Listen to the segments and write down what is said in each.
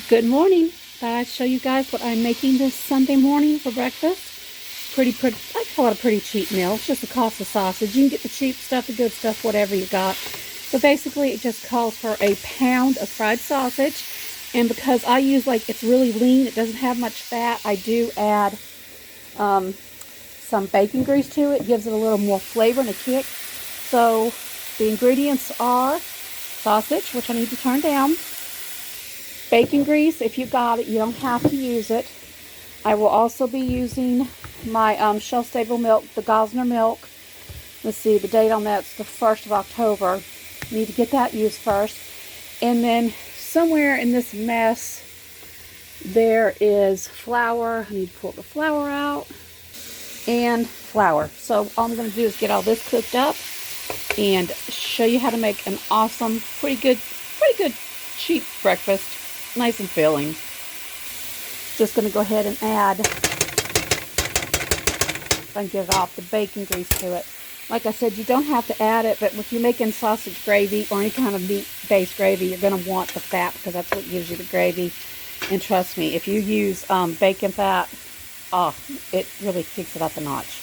Good morning. Thought I'd show you guys what I'm making this Sunday morning for breakfast. Pretty, I call it a pretty cheap meal. It's just the cost of sausage. You can get the cheap stuff, the good stuff, whatever you got. But basically, it just calls for a pound of fried sausage. And because I use, it's really lean, it doesn't have much fat, I do add some bacon grease to it. It gives it a little more flavor and a kick. So the ingredients are sausage, which I need to turn down. Bacon grease, if you got it, you don't have to use it. I will also be using my shelf-stable milk, the Gosner milk. Let's see, the date on that's the 1st of October. Need to get that used first. And then somewhere in this mess, there is flour. I need to pull the flour out. And flour. So all I'm going to do is get all this cooked up and show you how to make an awesome, pretty good, cheap breakfast. Nice and filling. Just going to go ahead and add, if I can get it off, the bacon grease to it. Like I said, you don't have to add it, but if you're making sausage gravy or any kind of meat-based gravy, you're going to want the fat because that's what gives you the gravy. And trust me, if you use bacon fat, it really kicks it up a notch.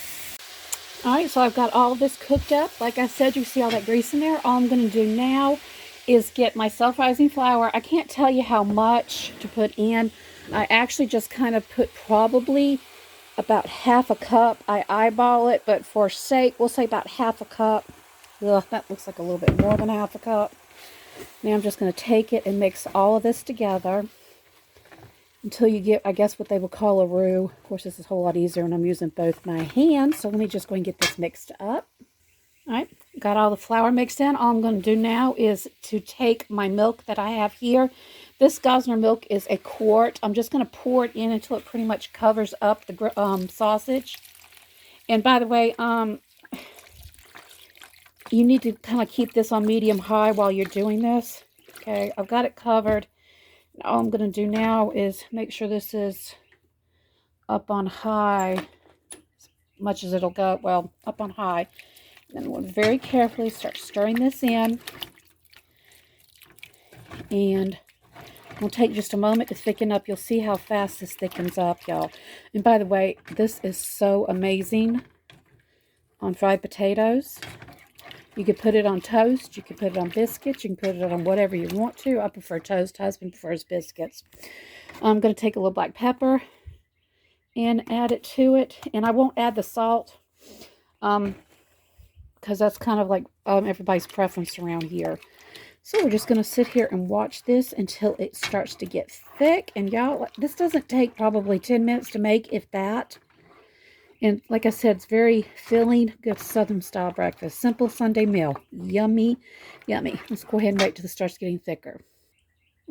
Alright, so I've got all of this cooked up. Like I said, you see all that grease in there. All I'm going to do now is get my self-rising flour. I can't tell you how much to put in. I actually just kind of put probably about half a cup. I eyeball it, but for sake, we'll say about half a cup. Ugh, that looks like a little bit more than half a cup. Now I'm just going to take it and mix all of this together until you get, I guess, what they would call a roux. Of course, this is a whole lot easier when I'm using both my hands. So let me just go and get this mixed up. All right, got all the flour mixed in. All I'm going to do now is to take my milk that I have here. This Gosner milk is a quart. I'm just going to pour it in until it pretty much covers up the sausage. And by the way, you need to kind of keep this on medium-high while you're doing this. Okay, I've got it covered. All I'm going to do now is make sure this is up on high, as much as it'll go. Well, up on high. Then we'll very carefully start stirring this in. And it'll take just a moment to thicken up. You'll see how fast this thickens up, y'all. And by the way, this is so amazing on fried potatoes. You could put it on toast. You could put it on biscuits. You can put it on whatever you want to. I prefer toast. Husband prefers biscuits. I'm going to take a little black pepper and add it to it. And I won't add the salt because that's kind of like everybody's preference around here. So we're just going to sit here and watch this until it starts to get thick. And y'all, this doesn't take probably 10 minutes to make, if that. And like I said, it's very filling, good Southern style breakfast. Simple Sunday meal. Yummy, yummy. Let's go ahead and wait till it starts getting thicker.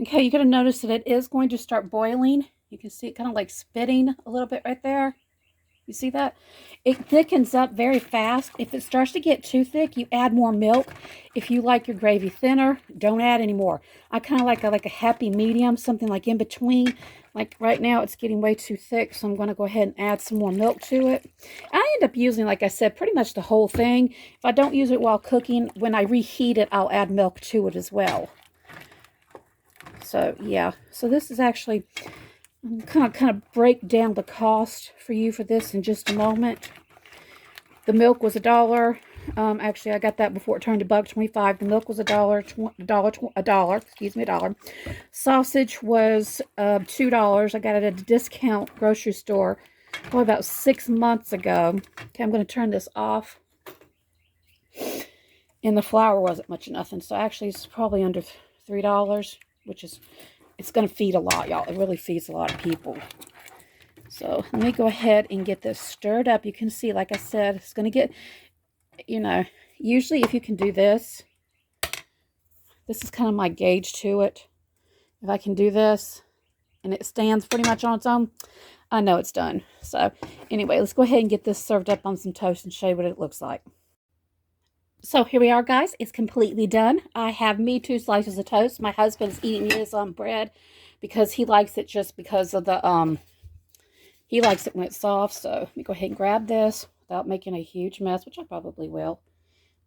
Okay, you're going to notice that it is going to start boiling. You can see it kind of like spitting a little bit right there. You see that? It thickens up very fast. If it starts to get too thick, you add more milk. If you like your gravy thinner, don't add any more. I kind of like a happy medium, something like in between. Like right now, it's getting way too thick, so I'm going to go ahead and add some more milk to it. I end up using, like I said, pretty much the whole thing. If I don't use it while cooking, when I reheat it, I'll add milk to it as well. So, yeah. So this is actually... I'm kind of break down the cost for you for this in just a moment. The milk was $1. Actually, I got that before it turned to $1.25. The milk was $1. Sausage was $2. I got it at a discount grocery store about 6 months ago. Okay, I'm going to turn this off. And the flour wasn't much of nothing. So actually, it's probably under $3, which is... It's going to feed a lot, y'all. It really feeds a lot of people. So let me go ahead and get this stirred up. You can see, like I said, it's going to get, usually if you can do this, this is kind of my gauge to it. If I can do this and it stands pretty much on its own, I know it's done. So anyway, let's go ahead and get this served up on some toast and show you what it looks like. So here we are, guys. It's completely done. I have me 2 slices of toast. My husband's eating his bread because he likes it just because of the, he likes it when it's soft. So let me go ahead and grab this without making a huge mess, which I probably will.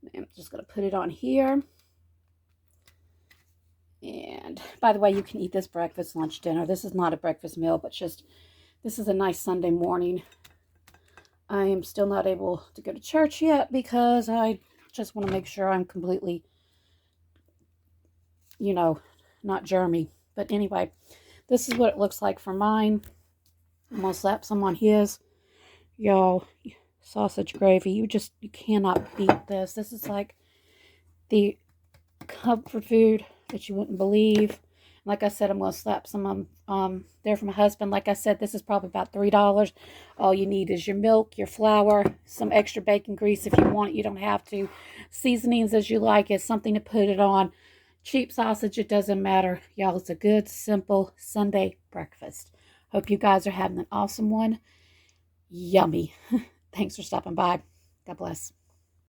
And I'm just going to put it on here. And And by the way, you can eat this breakfast, lunch, dinner. This is not a breakfast meal, but just, this is a nice Sunday morning. I am still not able to go to church yet because I just want to make sure I'm completely, you know, not germy. But anyway, this is what it looks like for mine. I'm going to slap some on his. Y'all, sausage gravy. You cannot beat this. This is like the comfort food that you wouldn't believe. Like I said, I'm going to slap some there for my husband. Like I said, this is probably about $3. All you need is your milk, your flour, some extra bacon grease if you want it. You don't have to. Seasonings as you like it. Something to put it on. Cheap sausage, it doesn't matter. Y'all, it's a good, simple Sunday breakfast. Hope you guys are having an awesome one. Yummy. Thanks for stopping by. God bless.